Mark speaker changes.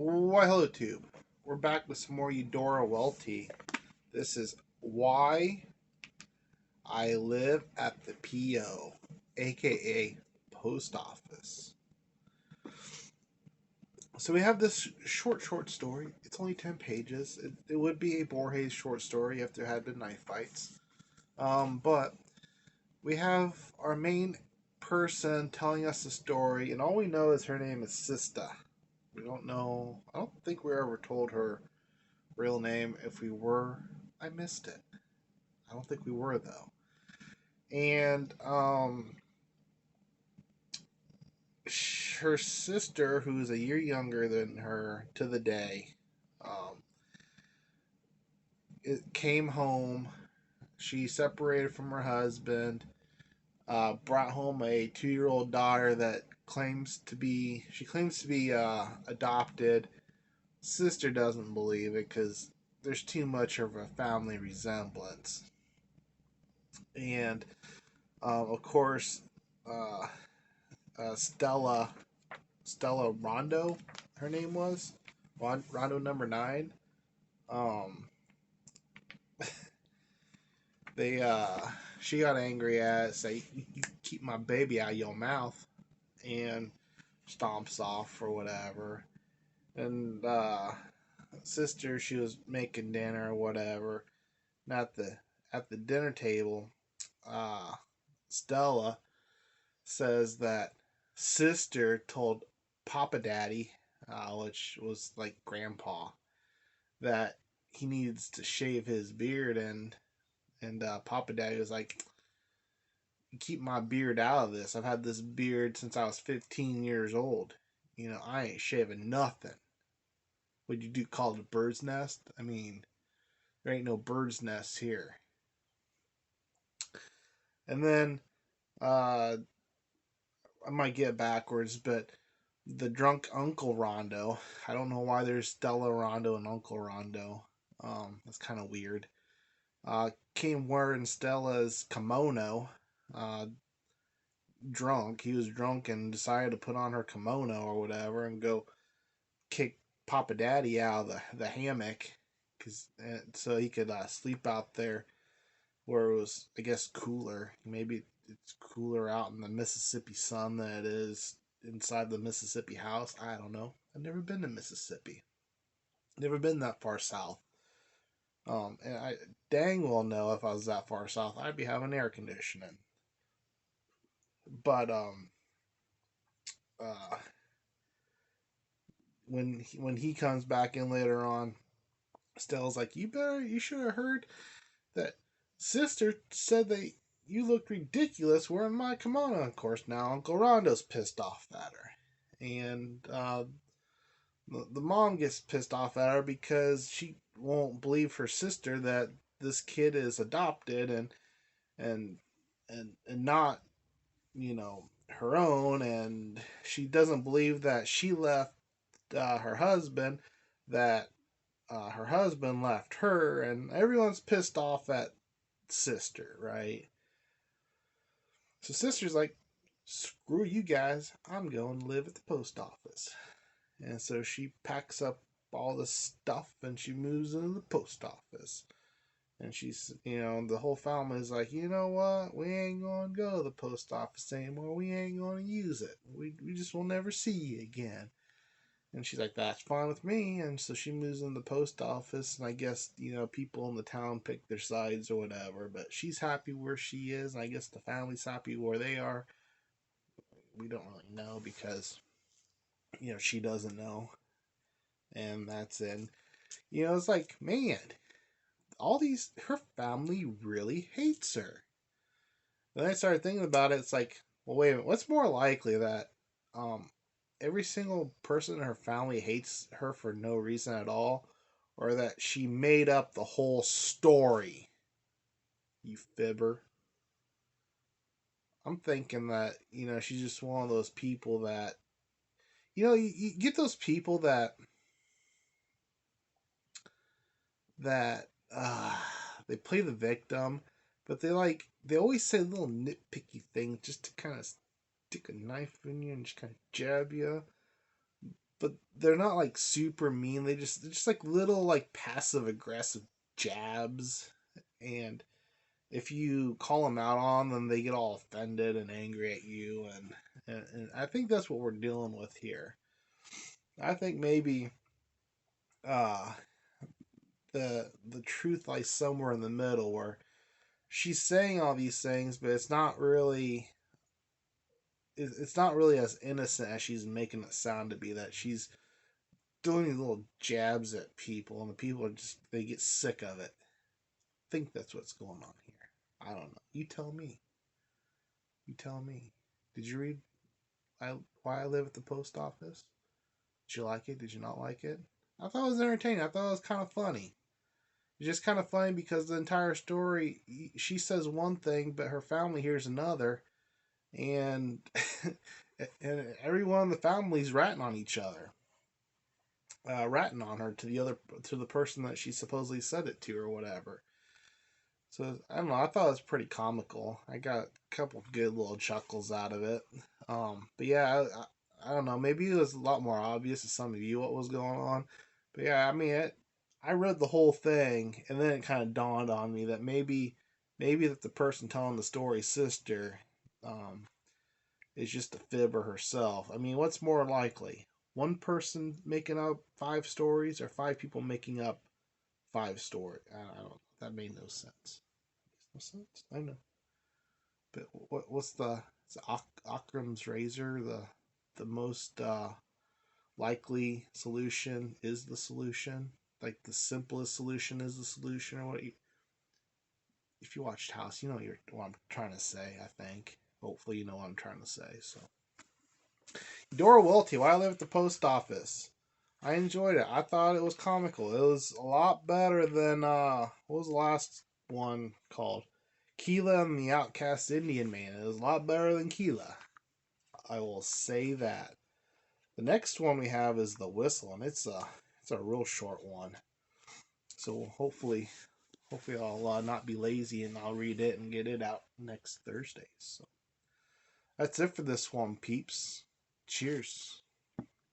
Speaker 1: Why, hello, Tube. We're back with some more Eudora Welty. This is Why I Live at the PO, aka Post Office. So we have this short story. It's only 10 pages. It would be a Borges short story if there had been knife fights. But we have our main person telling us the story, and all we know is her name is Sista. We don't know. I don't think we ever told her real name. If we were, I missed it. I don't think we were though. And her sister, who's a year younger than her to the day, um, it came home. She separated from her husband. Brought home a 2-year-old daughter that claims to be adopted. Sister doesn't believe it because there's too much of a family resemblance. And of course, uh, Stella Rondo, her name was Rondo number 9. Um, they she got angry at it, say you keep my baby out of your mouth, and stomps off or whatever. And sister, she was making dinner or whatever. And at the dinner table, uh, Stella says that sister told Papa Daddy, which was like Grandpa, that he needs to shave his beard, and Papa Daddy was like, "Keep my beard out of this. I've had this beard since I was 15 years old. I ain't shaving nothing. What'd you do? Call it a bird's nest? I mean, there ain't no bird's nest here." And then uh, I might get backwards, but the drunk Uncle Rondo. I don't know why there's Stella Rondo and Uncle Rondo. That's kind of weird. Came wearing Stella's kimono. Uh, Drunk. He was drunk and decided to put on her kimono or whatever and go kick Papa Daddy out of the hammock, so he could sleep out there where it was, I guess, cooler. Maybe it's cooler out in the Mississippi sun than it is inside the Mississippi house. I don't know. I've never been to Mississippi. Never been that far south. And I dang well know if I was that far south, I'd be having air conditioning. But uh, when he comes back in later on, Stella's like, you should have heard that sister said that you looked ridiculous wearing my kimono. Of course, now Uncle Rondo's pissed off at her. And the mom gets pissed off at her because she won't believe her sister that this kid is adopted and and not, her own. And she doesn't believe that she left her husband, that her husband left her, and everyone's pissed off at sister, right? So sister's like, screw you guys, I'm going to live at the post office. And so she packs up all the stuff and she moves into the post office. And she's, the whole family's like, you know what? We ain't going to go to the post office anymore. We ain't going to use it. We just will never see you again. And she's like, that's fine with me. And so she moves in the post office. And I guess, people in the town pick their sides or whatever. But she's happy where she is. And I guess the family's happy where they are. We don't really know because, she doesn't know. And that's it. It's like, man, her family really hates her. Then I started thinking about it. It's like, well, wait a minute. What's more likely, that um, every single person in her family hates her for no reason at all, or that she made up the whole story? You fibber. I'm thinking that, she's just one of those people that, you get those people that they play the victim, but they always say little nitpicky things just to kind of stick a knife in you and just kind of jab you. but they're not like super mean. They're just like little like passive aggressive jabs, and if you call them out on them, they get all offended and angry at you, and I think that's what we're dealing with here. I think maybe uh, the truth lies somewhere in the middle, where she's saying all these things, but it's not really as innocent as she's making it sound to be. That she's doing these little jabs at people, and the people are just they get sick of it. I think that's what's going on here. I don't know. You tell me. You tell me. Did you read Why I Live at the Post Office? Did you like it? Did you not like it? I thought it was entertaining. I thought it was kind of funny. It's just kind of funny because the entire story, she says one thing, but her family hears another, and and everyone in the family's ratting on each other, ratting on her to the person that she supposedly said it to or whatever. So I don't know. I thought it was pretty comical. I got a couple of good little chuckles out of it. But yeah, I don't know. Maybe it was a lot more obvious to some of you what was going on. But yeah, I mean, I read the whole thing, and then it kind of dawned on me that maybe that the person telling the story, sister, um, is just a fibber herself. I mean, what's more likely? One person making up five stories, or five people making up five stories? I don't. That made no sense. No sense. I know. But what's the it's Occam's razor? The most likely solution is the solution. Like the simplest solution is the solution, or what? If you watched House, you know what I'm trying to say. I think. Hopefully, you know what I'm trying to say. So, Eudora Welty, Why I Live at the Post Office. I enjoyed it. I thought it was comical. It was a lot better than what was the last one called? Keela and the Outcast Indian Man. It was a lot better than Keela. I will say that. The next one we have is The Whistle, and it's a real short one. So hopefully I'll not be lazy and I'll read it and get it out next Thursday. So that's it for this one, peeps. Cheers.